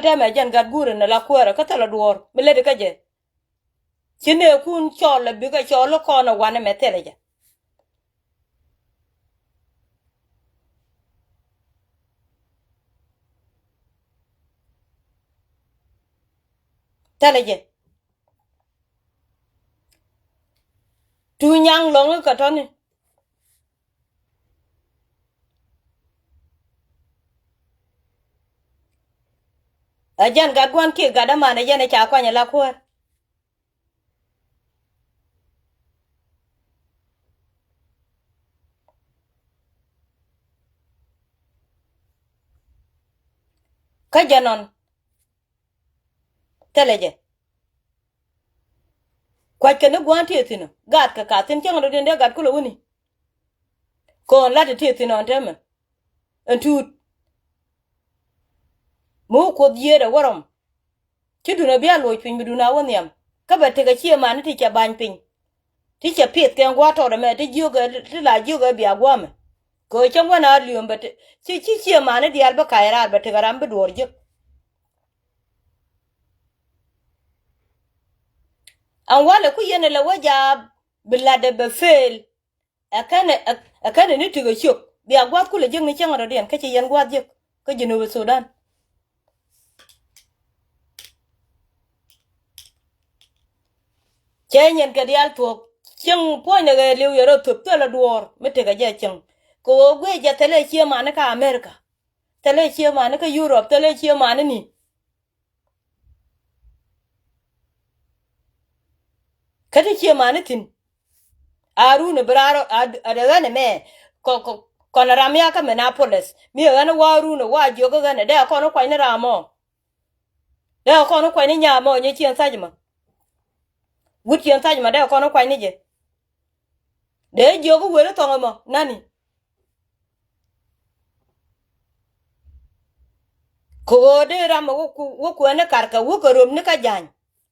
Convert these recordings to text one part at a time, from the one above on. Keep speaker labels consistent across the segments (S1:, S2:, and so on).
S1: ta me jan gad gure na la kwara ka tala duor mele de kaje chine kun chola bi ka cholo kono wane me teleja teleje tu nyang long ka toni ajan gad gwan ke gada mane jane cha kwanya la kwar ka janon teleje kwa kene gwan tietino gad ka katin chang ro dende gad kulo woni kon la de tietino temen entut mo ko diere warom tiduna bia loy pin biduna woniam ka bete ga chie man ti cha ban pin ti cha pit ken gwa to me ti juga ti la juga bia gwa me ko chang wana lium bete chi man di alba kaira bete garam be dorje an wala ku yene la waja bilade be fail akane ni tigo chok bia gwa ku le jeng ni chang ro den ka chi yen gwa je ko jinu Sudan chenyen ke dial tuok cheng po ne ge liu yoro tup to la duor mete ga je cheng ko gwe ja tele chi man ka America tele chi man ka Europe tele chi man ni kati chi man tin aru ne braro adega ne me ko na ramya ka Minneapolis mi ga na waru ne wa jo ga ne da ko no kwa ne ramo da ko no kwa ne nya mo nye chien sajma wut chien sajma da ko no kwa ne je de jo go wele to mo nani ko de ram wo ko ne karka wo ko rom ne ka jan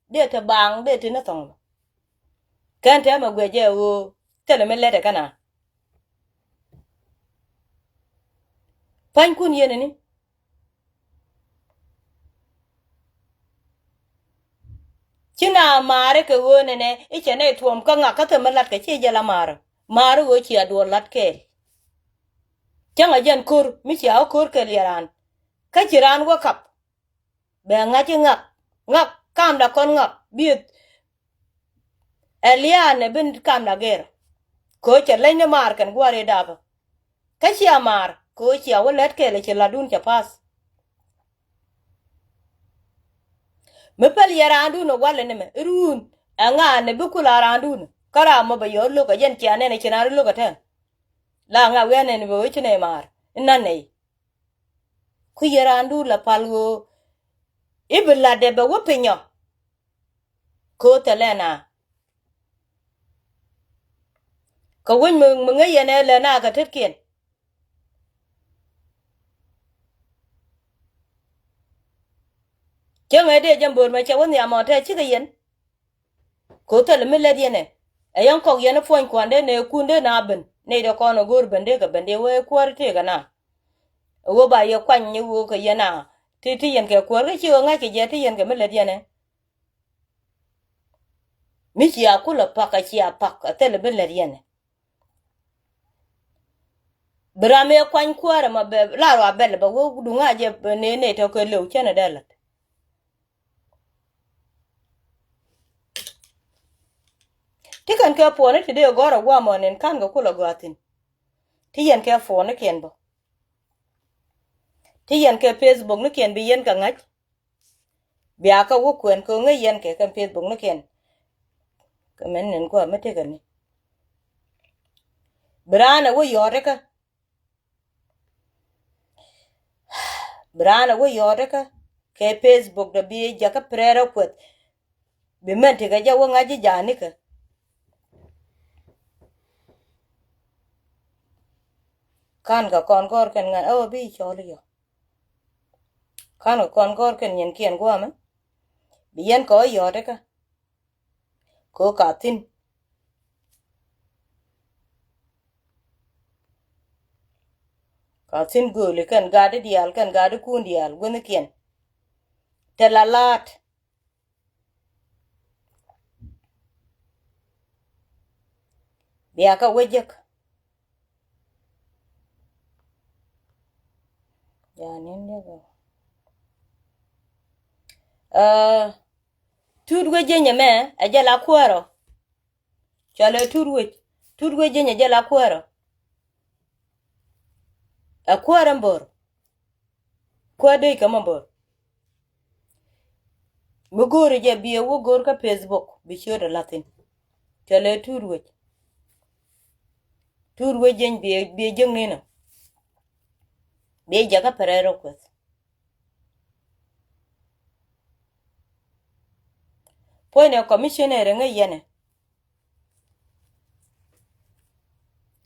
S1: de te bang de te na tong kan te ma gwe je wo tele me lede kana pan kun yene ni china mare ke wo ne e chene tuom ka nga ka te malat ke che jala mare wo chi ado lat ke changa jan kur mi chi a kur ke liran ka chiran wo kap be nga chi ngak kam da kon ngak biet eliane bin kam da ger ko che le ne mar kan gware da ka chi amar ko chi a wo let ke le chi ladun cha pas me pel yarandu no wale ne me run anga ne bukula randu no kara mo ba yo lo ka yen tiane ne china lo ka ten la nga we ne bo chine mar nanne ku yarandu la palgo ibla de be wo pinyo ko telena ka won mu ngayene le na ka tetken chenge de jambor ma chawon ya mo te chi ga yen ko tele me le diene ayan ko yen fon kwande ne kunde na ben ne de kono gor bende ga bende we kwarte ga na wo ba ye kwan ni wo ka yana ti yen ke kwar ga chi nga ke je ti yen ke me le diene mi chi akula paka chi apaka tele be le diene brame kwan kwara ma be la ro abel ba wo du nga je ne to ko le chene dela tikan ke pone ti de goro gwa monen kan go kula gwatin ti yen ke phone ken bo ti yen ke Facebook ne ken bi yen ka ngach bia ka wo kwen ko nge yen ke kan Facebook ne ken ka men nen ko mate kan ni brana wo yore ka brana wo yore ka ke Facebook da bi ja ka prero kwet bi men ti ga ja wo ngaji jani ka kan ga kon gor ken ngan o bi choli yo kan ga kon gor ken yen kien gwa me bi yen ko yore ka ko ka tin go le kan ga de dial kan ga de kun dial go ne kien te la lat biya ka wejek ya nin ne tudwe jenye me ajala kwero chale tudwe jenye jala kwero akwero mbor kwade kama mbor mugore je biye wogor ka Facebook bichore latin chale tudwe jenye biye jengne biye jaga perero kwes pone commissioner nge yene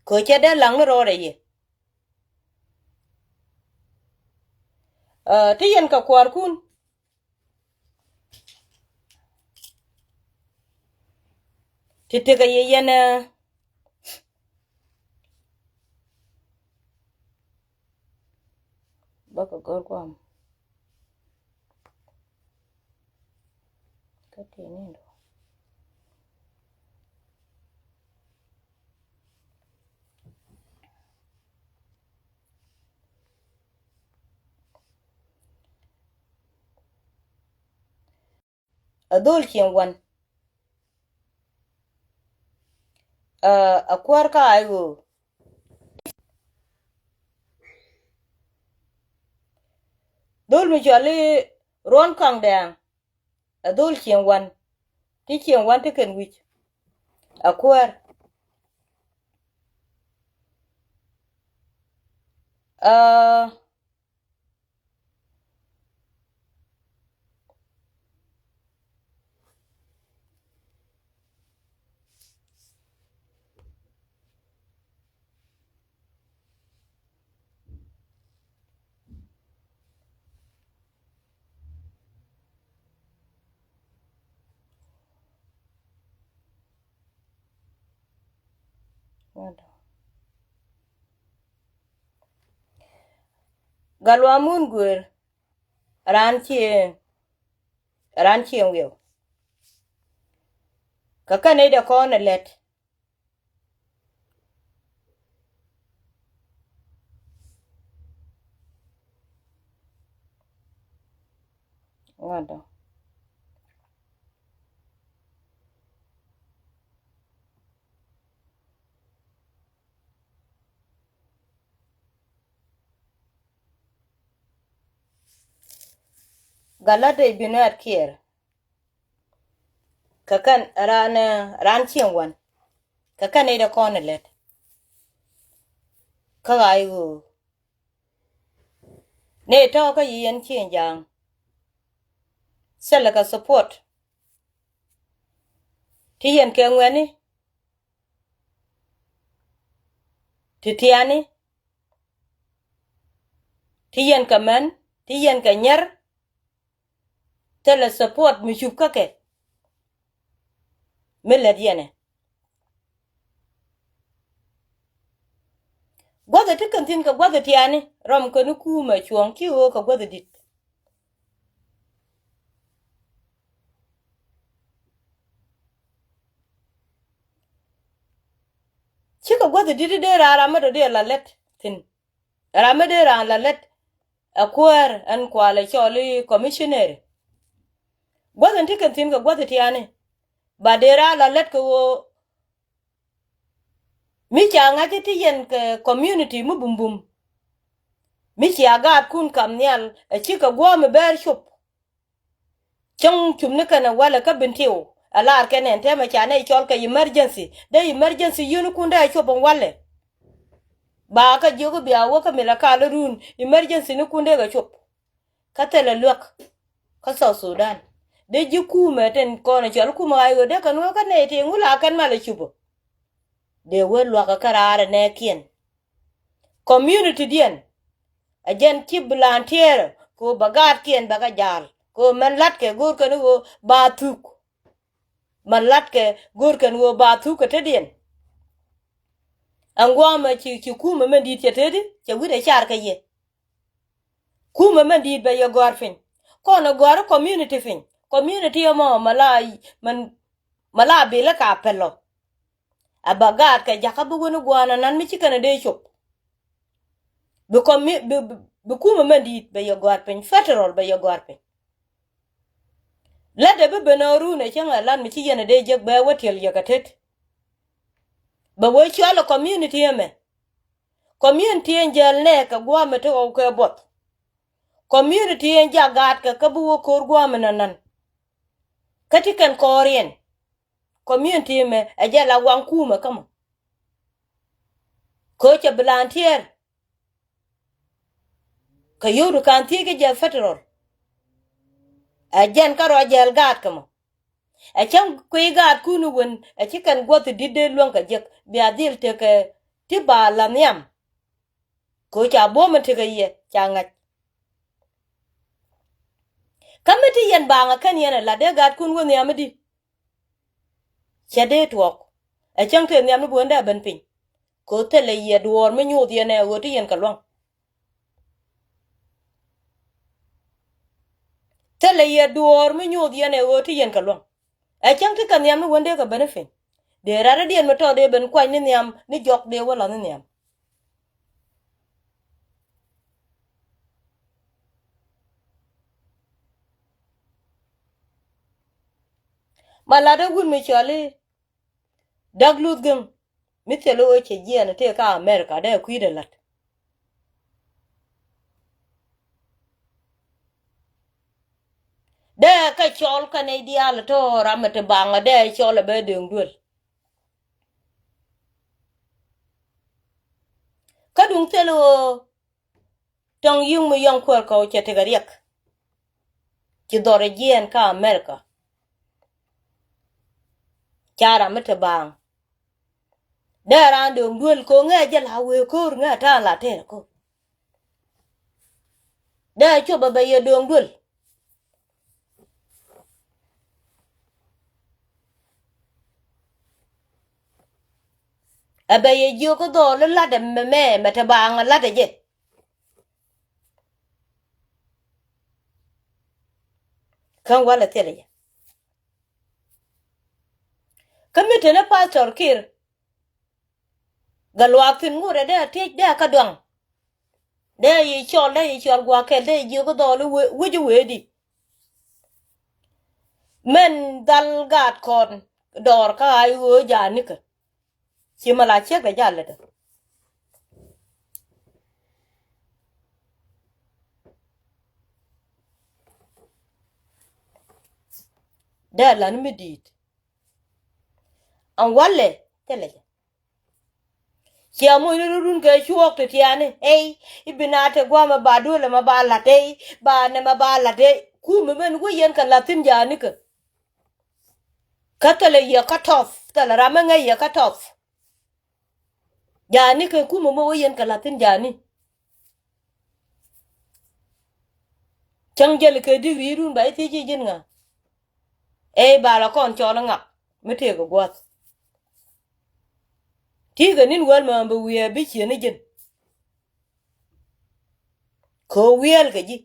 S1: ko chede lang rore ye tiyen ka kwar kun titega ye yene baka gor kwam kati nindo adol kien wan akwar ka ayo dol mi chale ron kang dang adol kien wan ti kien wan te ken wich akwar galwa mun gwer ran chien wiyo kaka ne da kone let ngado galade binar kier kakan ran chien wan kaka ne da kone let ka ayo ne to ka yen chien jang sele ka support tiyen ke ngweni titiani tiyen ka men tiyen ka nyer tele support mi chup kake mele diene gwada tikan tin ka gwada tiani ram ka nuku ma chuon kiwo ka gwada dit chika gwada dit de rara ma de la let tin rama de ran la let akwar an kwale choli commissioner gwada tikan tin ka gwada tiani ba de ra la let ko mi cha nga ti yen ke community mu bumbum mi cha ga kun kam nyal chika gwo me ber chup chong chumne kana wala ka bintiu alar kenen tema cha ne chol ka emergency de emergency yunu kunda chopon wale ba ka jogo biya wo ka mila ka run emergency nu kunde ga chop ka tele lwak ka so Sudan de jiku meten kono chol kuma ayo de kan wo ka ne te ngula kan mala chupo de we lwak ka rara ne kien community dien ajen kiblantier ko bagat kien baga jal ko man lat ke gur kan wo batuk man lat ke gur kan wo batuk te dien angwa ma chi kuma man dit tedi che wide char ka ye kuma man dit be yo gorfin kono goro community fin community mo mala bile ka pelo abagat ka jakabu wono gwana nan mi chikana de chop bu kuma mandi be yo gwar pen federal be yo gwar pen la de be benoru ne changa lan mi chi yene de jeg be wotel yakatet ba wo chalo community yeme community engel ne ka gwa mete o ke bot community en jagat ka bu ko gwa menanan katikan korien community me ajala wan kuma kama ko cha blantier ka yoru kan tige je federal ajen karo ajel gat kama acham kwe gat kunu won achikan gotu dide luan ka jek biadil te ke tiba lanyam ko cha boma te ke ye cha ngat kamati yen banga kan yen la de gat kun won yamdi chade twok acham te nyam bu nda ben pin ko te le ye duor me nyu ye ne woti yen ka luan te le ye duor me nyu ye ne woti yen ka luan acham te kan nyam wonde ka benefit de rara dien mato de ben kwa ni nyam ni jok de wala ni nyam malada gun mi chale daglut gem mitelo o che jien te ka America de kwide lat de ka chol Canadian to ramete banga de chol be de ngul kadung telo tong yung mu yang kwel ko che te gariek ki dore jien ka America chara mete bang de ran de ngul ko nge jala we ko nge ta la te ko de cho ba ye de ngul abaye jo ko do la de me mete bang la de je kan wala tele kamite na pastor kir galwaktin ngure de te de ka dong de yi chol gwa ke de jo ko do wuju wedi men dal gat kon dor ka ay wo janika chimala che ga jale de lan midit an walle tele chia mo run ke chuok te tiane hey ibinate gwa ma badule ma bala te ba ne ma bala te ku men wo yen kan latin janika katale ye katof tala ramanga ye katof jani ke ku mo wo yen kan latin jani changjel ke digri run ba ti ji jin nga e bala kon chola nga mete go gwat tiga nin wel ma bu wiye bi chene jin ko wiel ke ji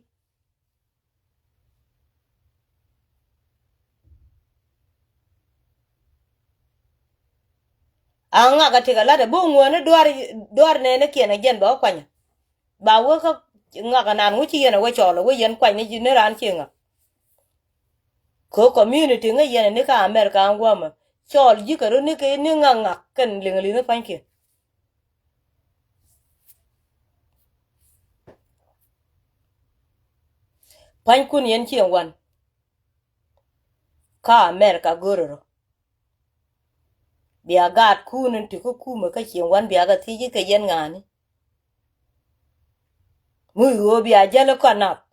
S1: anga ga tiga la de bo ngone dwar ne kiena jen ba kwanya ba wo ka nga ga nan wuci yena wo cholo wo yen kwanya ji ne ran chinga ko community nga yena ne ka America ngwama chol ji ka ro ne ke ne nga kan lingali ne panke pan kun yen chen wan ka America gororo biya gat kunun ti ko kuma ka chen wan biya ga ti ji ka yen ngani mu yo biya jalo kana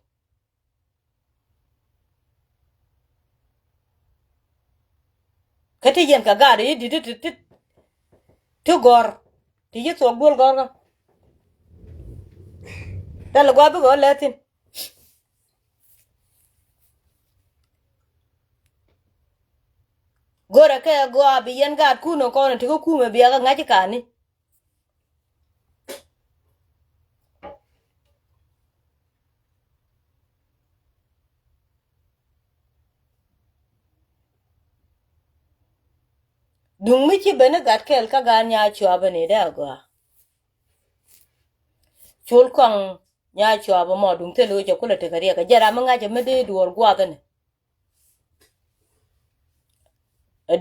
S1: kati yen ka gari di tu gor ti ji so gol gor dal gwa bu go letin gora ke gwa bi yen gat kuno kono ti ko kuma biya ga ngaji kani Dung mi chi bene gat kel ka ga nya chwa bene da go. Chul kwang nya chwa ba mo dung te lo je kula te kariya ka jara manga je mede duor gwa tane.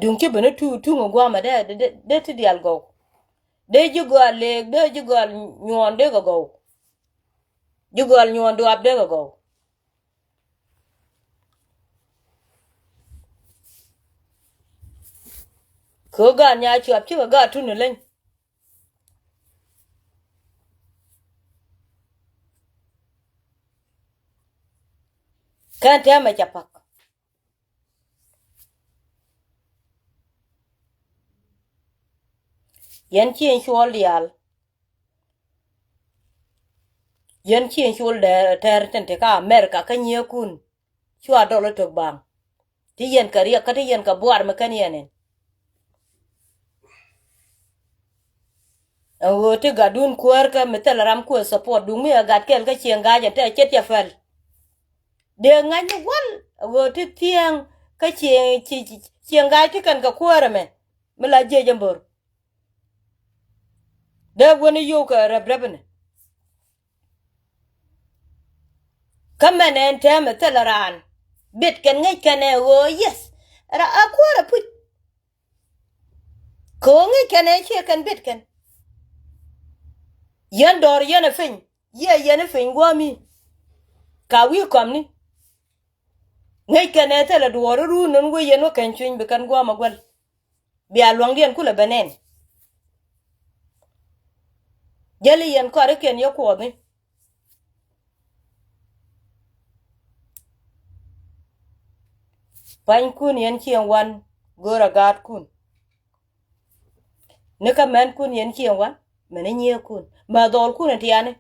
S1: Dung chi bene tu ngwa ma de ti dial go. De ju go le de ju go nyon de go. Ju go nyon do ab de go. Ko ga nya chwa chi ga tu ne len. Kan te ma chapak. Yan chien shol dial. Yan chien shol de ter tente ka America ka nye kun. Chwa do lo tok bang. Ti yen kariya ka ti yen ka buar ma kan yenen. Wo te gadun kuer ka metel ram ku support dung mi gat kel ka chien ga te chet ya fel. De ngan wal wo te tiang ka chien ga ti kan ka kuer me. Mela je jambor. De woni yo ka rabrebne. Kamene ente metel ran. Bit kan ngai kan wo yes. Ra akwara put. Ko ngai kan che kan bit kan. Yan dor yan fin. Ye yan fin gwa mi. Ka wi kom ni. Ngai kan te la duor ru non go yen kan chin be kan gwa ma gwal. Bia luang dien kula benen. Jeli yan ko re ken yo ko ni. Pan kun yan chien wan gora gat kun. Ne ka men kun yan chien wan. Mene nye kun. Ma dol kun ti ane.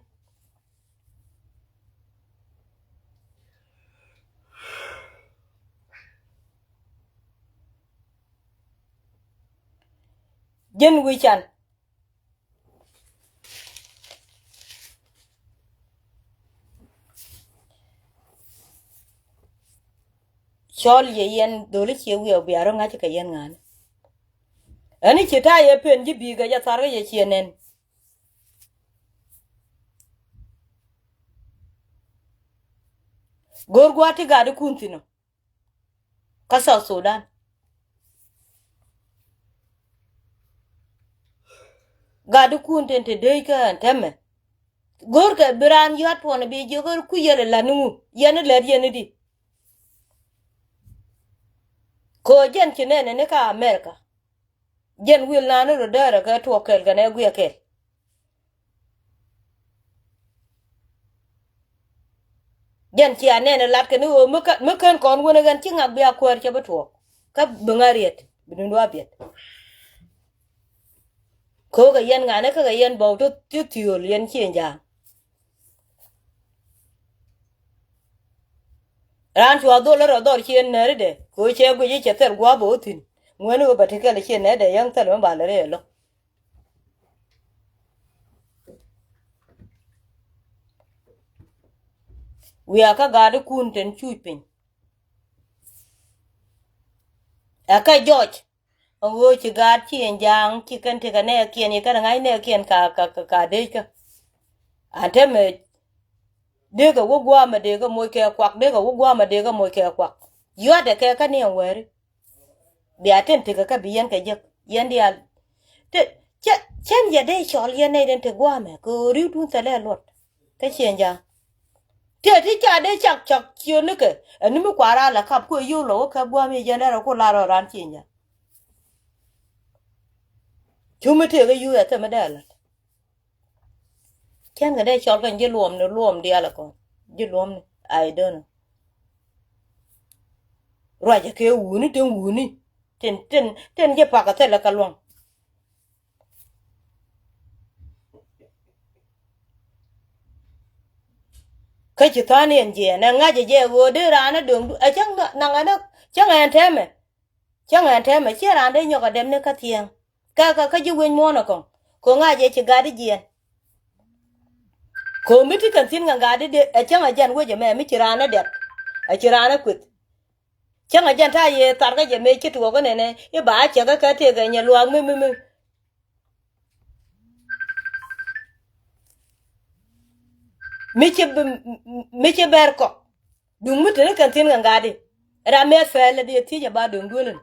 S1: Jen wi chan. Chol ye yen dole che wi obi aro nga ka yen ngan. Ani chita ye pen ji bi ga ya tar ye chienen. Gor gwati ga de kuntino. Ka South Sudan. Ga de kunten te de ka temme. Gor ka bran yat wona bi jogor ku yele lanu. Yen le yen di. Ko jen chinene ne ka America. Jen wil nanu ro dara ka to kel ga ne gwe kel. Jen chi anene lat ka nu mukan kon wona gan chi ngak bia kwar che betwo. Ka bungariet binun wabiet. Ko ga yen ngane ka ga yen bo to tiol yen chien ja. Ran chwa do la ro dor chien ne de. Ko che gwe che ter gwa bo tin. Ngwene go batika le chien ne de yang ter ba le re lo. We aka ga de kun ten chuipin. Aka George. Wo chi ga chien jang chi kan te ka ne kien ni ka ngai ne kien ka de ka. Ante me de ga wo gwa ma de ga mo ke kwak de ga wo gwa ma de ga mo ke kwak. Yo de ke ka ne were. Bi aten te ka bi yen ka je yen dia. Te chen ya de chol yen ne den te gwa me ko riu tun ta le lot. Ka chien jang. Te ti cha de chak chien ne ke. Ani mu kwara la kap ko yu lo ka gwa me yen ra ko la ro ran chien ya. Chuma te ga yu ya te ma da la. Chen ga de chol kan je luom dia la ko. Je luom ni. I don't know. Rồi ke wuni ten wuni. Ten je pa ka te la ka luong. Ka chi tani en je na nga je go de ra na dung a chang na nga na chang an te me. Chang an te me che ra de nyo ka dem ne ka tieng. Ka ju wen mo na ko. Ko nga je chi ga de je. Ko mi ti kan tin nga ga de a chang a jan wo je me mi chi ra na de. A chi ra na kwit. changa janta ye targa je me kitu ko ne e ba che ka te ga nya luang mi che ber ko dung mu te kan tin ngadi ra me fele de ti ja ba dung dulen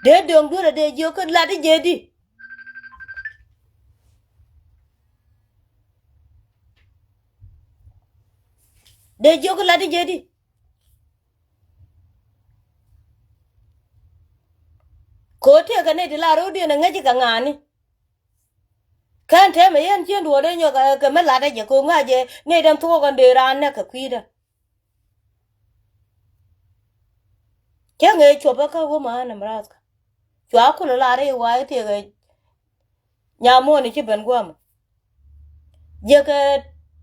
S1: de dung dule de jo ko la de je di de jo ko la de je di ko te ga ne de la ro de na ngaji ka ngani kan te me yan chen do de nyo ka me la de je ko ngaje ne dan to kan de ran ne ka kwida ke nge cho ba ka wo ma na mras ka chwa ku la re wa te ga nya mo ni chi ben gwam je ka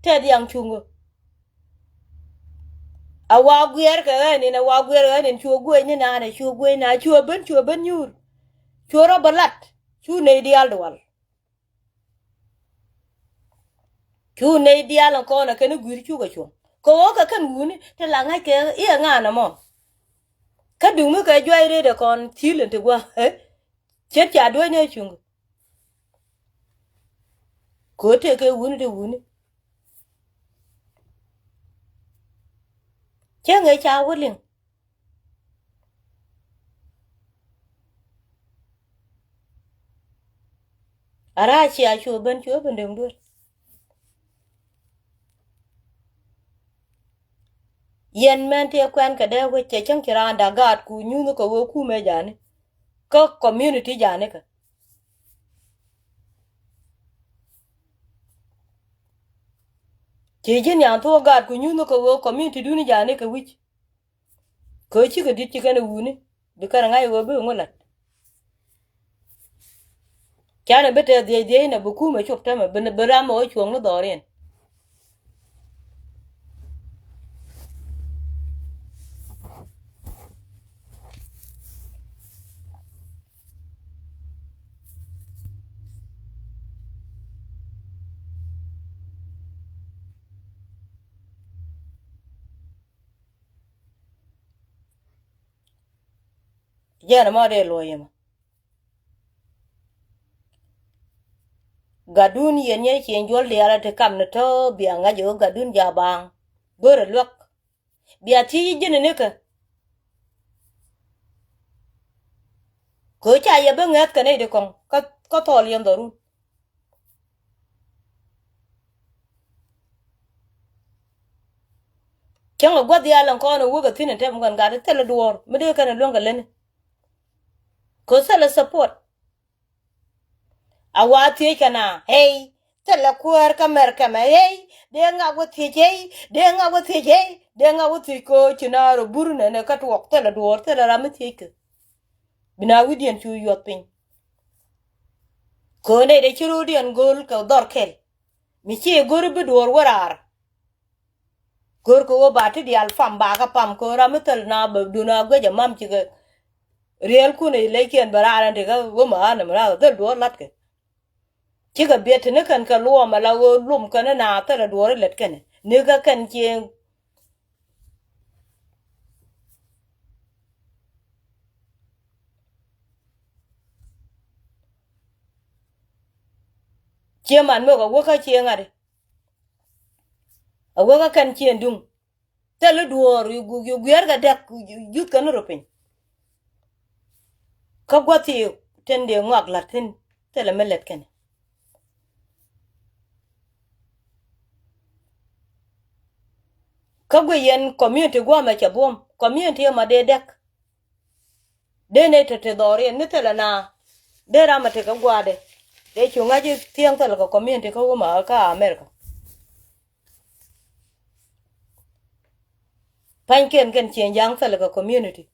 S1: te yang chungu a wa gwer ka ni na wa gwer ga ni chu gwe ni na chu gwe na chu ben yur chu ro balat chu ne dial dwal chu ne dial ko na ken gwir chu ga chu ko ka kan wuni te la ngai ke e nga na mo ka du mu ka jwai re de kon tilen te gwa chet cha do ne chung ko te ke wuni de wuni che ngai cha wulin ara chi a chu ben dem do yen men te kwan ka de we che chang kira da gat ku nyu ko wo ku me jani ko community jani ka che jin yang to gat ku nyu ko wo community du ni jani ka wich ko chi ka dit chi ka ne wuni de ka ngai wo be ngola kana bete de na bu ku me chop ta me ben bera mo chuong no doren jana ma de lo yema gadun yen ye chen jol de ala te kam ne to bi anga jo gadun ja bang gore lok bi ati jine ne ka ko cha ye be ngat ka ne de kon ka to lien doru chang gwa di ala ko no wo ga tin te mo ga de tele duor me de ka ne longa len ko sala support awati kana hey tele kuar ka mer ka me hey de nga wo ti je de nga wo ti ko chinaro burne ne ka to tele duor tele ram ti ke bina widien chu yot pin ko ne de churu dien gol ka dor kel mi chi gor bi dor warar gor ko ba ti dial fam ba ka pam ko ram tel na ba duna go ja mam chi ga real ku ne le ken bararan de ga go ma na ma dor dor lat ke chi ga bet ne kan ka lo ma la go lum ka na tel dor let ken ne ga kan chi chi man mo ga wo ka chi ngade a wo ka kan chi ndung tele duor yu gyer ga dak yut kan ropin ka gwati tende ngak latin tele melet ken ka gwe yen community gwa ma chabom community ma de dak de ne te dore ne tele na de ra ma te ka gwa de chunga ji tiang tele ka community ka ma ka America pan ken chen yang tele ka community